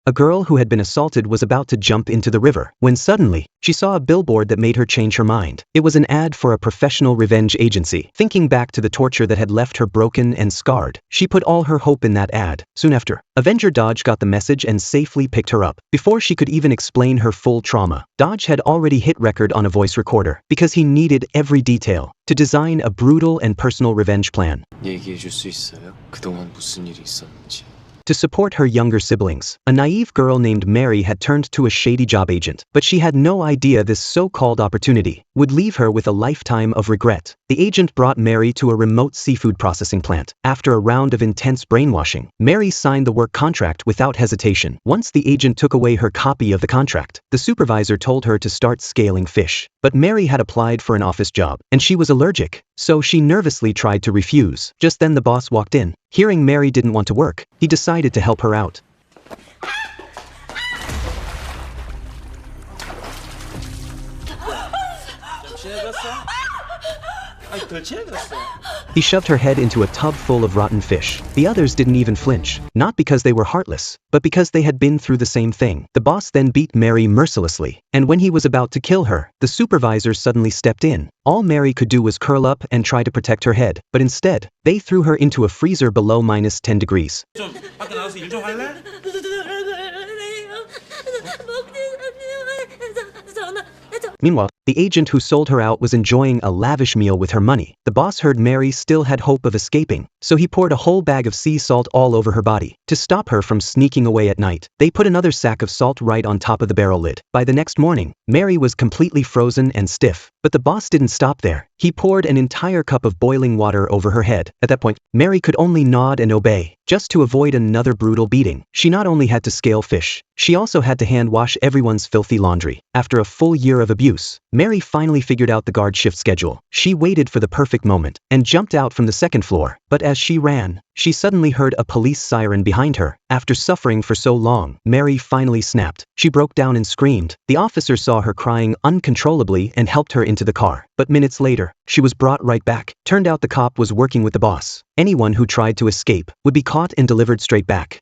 A girl who had been assaulted was about to jump into the river, when suddenly, she saw a billboard that made her change her mind. It was an ad for a professional revenge agency. Thinking back to the torture that had left her broken and scarred, she put all her hope in that ad. Soon after, Avenger Dodge got the message and safely picked her up. Before she could even explain her full trauma, Dodge had already hit record on a voice recorder, because he needed every detail to design a brutal and personal revenge plan. 얘기해줄 수 있어요? 그동안 무슨 일이 있었는지. To support her younger siblings, a naive girl named Mary had turned to a shady job agent, but she had no idea this so-called opportunity would leave her with a lifetime of regret. The agent brought Mary to a remote seafood processing plant. After a round of intense brainwashing, Mary signed the work contract without hesitation. Once the agent took away her copy of the contract, the supervisor told her to start scaling fish. But Mary had applied for an office job, and she was allergic, so she nervously tried to refuse. Just then the boss walked in. Hearing Mary didn't want to work, he decided to help her out. He shoved her head into a tub full of rotten fish. The others didn't even flinch, not because they were heartless, but because they had been through the same thing. The boss then beat Mary mercilessly, and when he was about to kill her, the supervisor suddenly stepped in. All Mary could do was curl up and try to protect her head, but instead, they threw her into a freezer below -10 degrees. Meanwhile, the agent who sold her out was enjoying a lavish meal with her money. The boss heard Mary still had hope of escaping, so he poured a whole bag of sea salt all over her body. To stop her from sneaking away at night, they put another sack of salt right on top of the barrel lid. By the next morning, Mary was completely frozen and stiff. But the boss didn't stop there. He poured an entire cup of boiling water over her head. At that point, Mary could only nod and obey. Just to avoid another brutal beating, she not only had to scale fish, she also had to hand wash everyone's filthy laundry. After a full year of abuse, Mary finally figured out the guard shift schedule. She waited for the perfect moment and jumped out from the second floor. But as she ran, she suddenly heard a police siren behind her. After suffering for so long, Mary finally snapped. She broke down and screamed. The officer saw her crying uncontrollably and helped her into the car. But minutes later, she was brought right back. Turned out the cop was working with the boss. Anyone who tried to escape would be caught and delivered straight back.